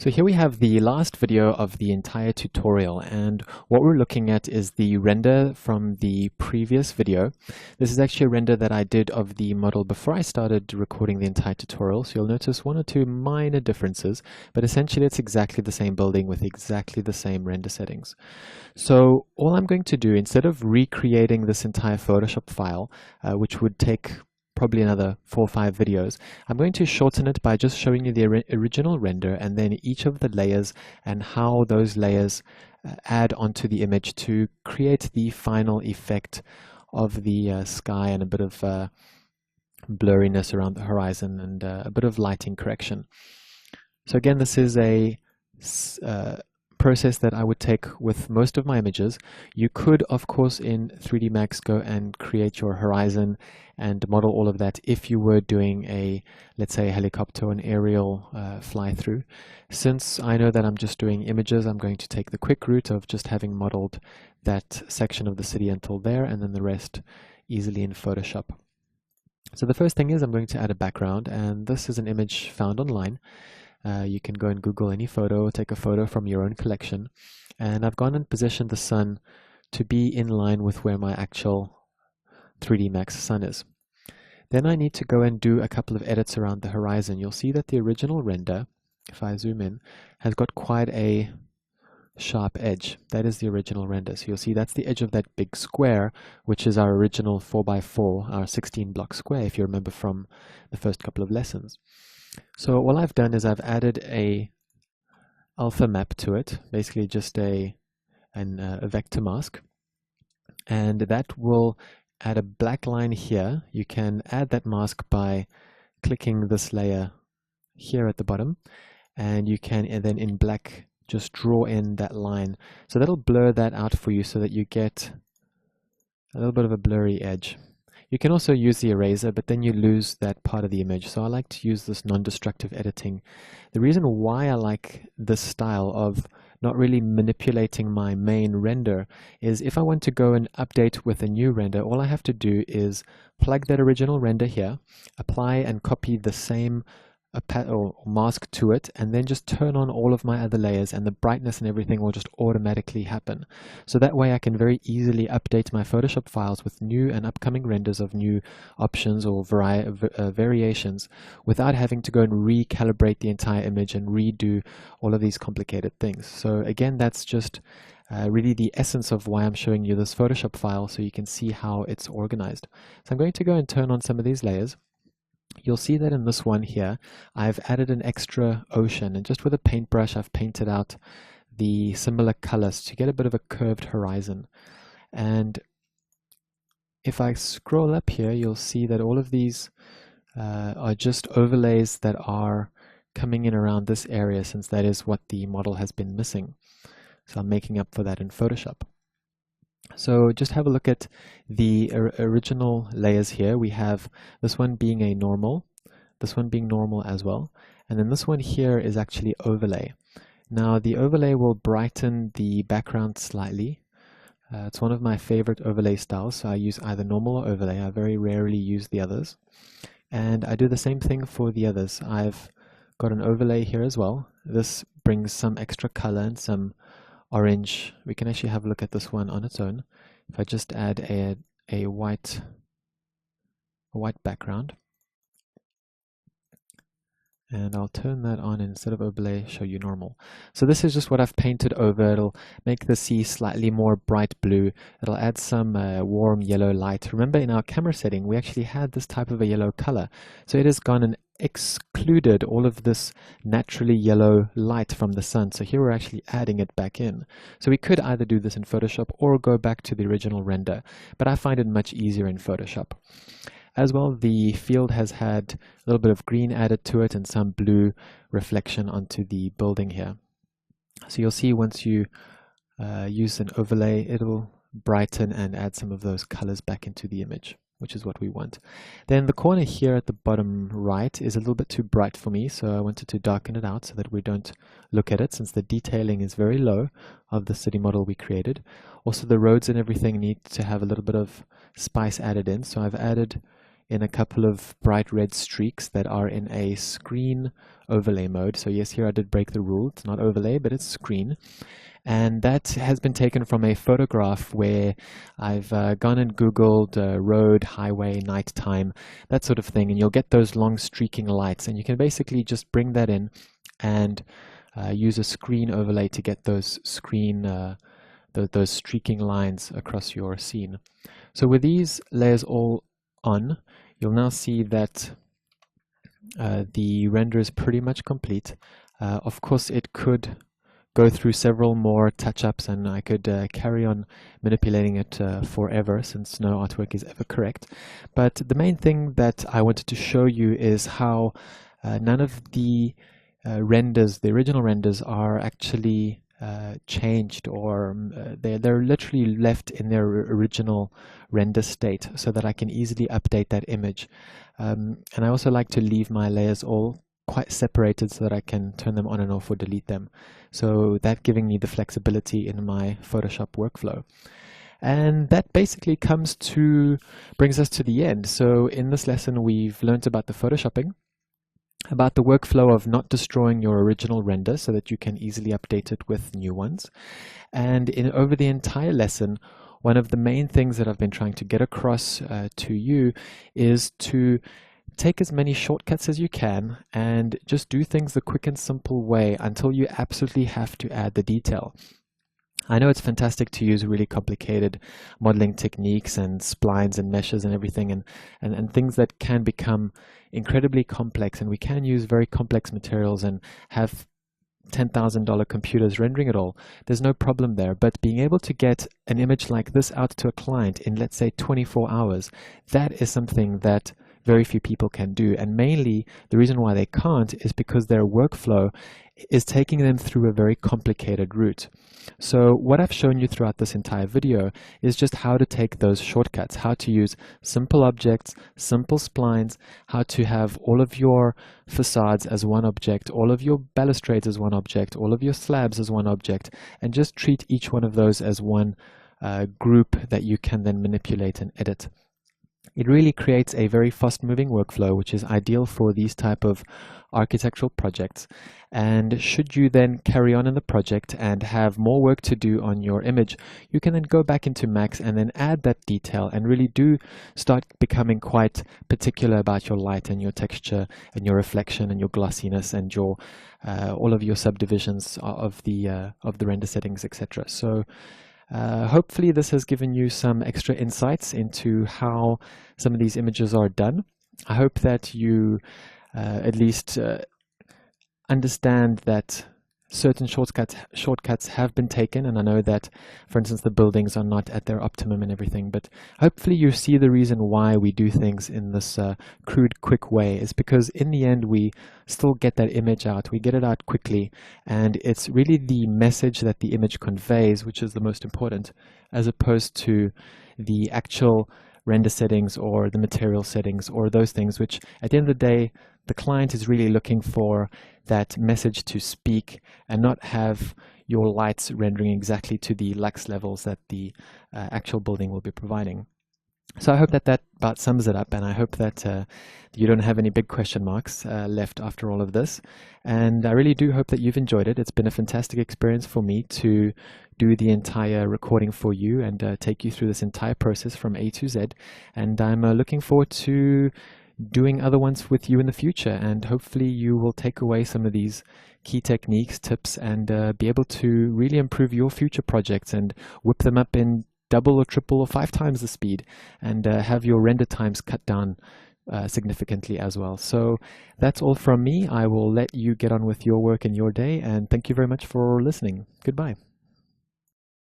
So here we have the last video of the entire tutorial, and what we're looking at is the render from the previous video. This is actually a render that I did of the model before I started recording the entire tutorial, so you'll notice one or two minor differences, but essentially it's exactly the same building with exactly the same render settings. So all I'm going to do, instead of recreating this entire Photoshop file, which would take probably another 4 or 5 videos, I'm going to shorten it by just showing you the original render and then each of the layers and how those layers add onto the image to create the final effect of the sky and a bit of blurriness around the horizon and a bit of lighting correction. So again, this is a process that I would take with most of my images. You could, of course, in 3D Max go and create your horizon and model all of that if you were doing a, let's say, a helicopter or an aerial fly-through. Since I know that I'm just doing images, I'm going to take the quick route of just having modeled that section of the city until there, and then the rest easily in Photoshop. So the first thing is I'm going to add a background, and this is an image found online. You can go and Google any photo, take a photo from your own collection, and I've gone and positioned the sun to be in line with where my actual 3D Max sun is. Then I need to go and do a couple of edits around the horizon. You'll see that the original render, if I zoom in, has got quite a sharp edge. That is the original render. So you'll see that's the edge of that big square, which is our original 4x4, our 16 block square, if you remember from the first couple of lessons. So all I've done is I've added a alpha map to it, basically just a vector mask, and that will add a black line here. You can add that mask by clicking this layer here at the bottom, and you can then in black just draw in that line. So that'll blur that out for you so that you get a little bit of a blurry edge. You can also use the eraser, but then you lose that part of the image. So I like to use this non-destructive editing. The reason why I like this style of not really manipulating my main render is if I want to go and update with a new render, all I have to do is plug that original render here, apply and copy the same or mask to it, and then just turn on all of my other layers, and the brightness and everything will just automatically happen. So that way I can very easily update my Photoshop files with new and upcoming renders of new options or variations without having to go and recalibrate the entire image and redo all of these complicated things. So again, that's just really the essence of why I'm showing you this Photoshop file, so you can see how it's organized. So I'm going to go and turn on some of these layers. You'll see that in this one here, I've added an extra ocean, and just with a paintbrush, I've painted out the similar colors to get a bit of a curved horizon. And if I scroll up here, you'll see that all of these are just overlays that are coming in around this area, since that is what the model has been missing. So I'm making up for that in Photoshop. So just have a look at the original layers here. We have this one being a normal, this one being normal as well, and then this one here is actually overlay. Now the overlay will brighten the background slightly. It's one of my favorite overlay styles, so I use either normal or overlay. I very rarely use the others. And I do the same thing for the others. I've got an overlay here as well. This brings some extra color and some orange. We can actually have a look at this one on its own. If I just add a white background, and I'll turn that on, and instead of overlay, show you normal. So this is just what I've painted over. It'll make the sea slightly more bright blue. It'll add some warm yellow light. Remember, in our camera setting, we actually had this type of a yellow color. So it has gone and excluded all of this naturally yellow light from the sun. So here we're actually adding it back in. So we could either do this in Photoshop or go back to the original render, but I find it much easier in Photoshop. As well, the field has had a little bit of green added to it and some blue reflection onto the building here. So you'll see once you use an overlay, it'll brighten and add some of those colors back into the image, which is what we want. Then the corner here at the bottom right is a little bit too bright for me, so I wanted to darken it out so that we don't look at it, since the detailing is very low of the city model we created. Also, the roads and everything need to have a little bit of spice added in, so I've added in a couple of bright red streaks that are in a screen overlay mode. So yes, here I did break the rule. It's not overlay, but it's screen. And that has been taken from a photograph where I've gone and Googled road, highway, nighttime, that sort of thing, and you'll get those long streaking lights. And you can basically just bring that in and use a screen overlay to get those those streaking lines across your scene. So with these layers all on, you'll now see that the render is pretty much complete. Of course, it could go through several more touch-ups, and I could carry on manipulating it forever, since no artwork is ever correct. But the main thing that I wanted to show you is how none of the renders, the original renders, are actually changed, or they're literally left in their original render state, so that I can easily update that image. And I also like to leave my layers all quite separated so that I can turn them on and off or delete them. So that giving me the flexibility in my Photoshop workflow. And that basically brings us to the end. So in this lesson, we've learned about the Photoshopping, about the workflow of not destroying your original render so that you can easily update it with new ones. And over the entire lesson, one of the main things that I've been trying to get across to you is to take as many shortcuts as you can and just do things the quick and simple way until you absolutely have to add the detail. I know it's fantastic to use really complicated modeling techniques and splines and meshes and everything, and things that can become incredibly complex, and we can use very complex materials and have $10,000 computers rendering it all. There's no problem there, but being able to get an image like this out to a client in, let's say, 24 hours, that is something that very few people can do. And mainly the reason why they can't is because their workflow is taking them through a very complicated route. So what I've shown you throughout this entire video is just how to take those shortcuts, how to use simple objects, simple splines, how to have all of your facades as one object, all of your balustrades as one object, all of your slabs as one object, and just treat each one of those as one group that you can then manipulate and edit. It really creates a very fast-moving workflow, which is ideal for these type of architectural projects. And should you then carry on in the project and have more work to do on your image, you can then go back into Max and then add that detail and really do start becoming quite particular about your light and your texture and your reflection and your glossiness and your all of your subdivisions of the render settings, etc. So hopefully this has given you some extra insights into how some of these images are done. I hope that you at least understand that certain shortcuts have been taken, and I know that, for instance, the buildings are not at their optimum and everything, but hopefully you see the reason why we do things in this crude, quick way is because in the end we still get that image out, we get it out quickly, and it's really the message that the image conveys which is the most important, as opposed to the actual render settings or the material settings or those things, which at the end of the day the client is really looking for that message to speak and not have your lights rendering exactly to the lux levels that the actual building will be providing. So I hope that that about sums it up, and I hope that you don't have any big question marks left after all of this. And I really do hope that you've enjoyed it. It's been a fantastic experience for me to do the entire recording for you and take you through this entire process from A to Z. And I'm looking forward to doing other ones with you in the future, and hopefully you will take away some of these key techniques, tips, and be able to really improve your future projects and whip them up in double or triple or 5 times the speed, and have your render times cut down significantly as well. So that's all from me. I will let you get on with your work and your day, and thank you very much for listening. Goodbye.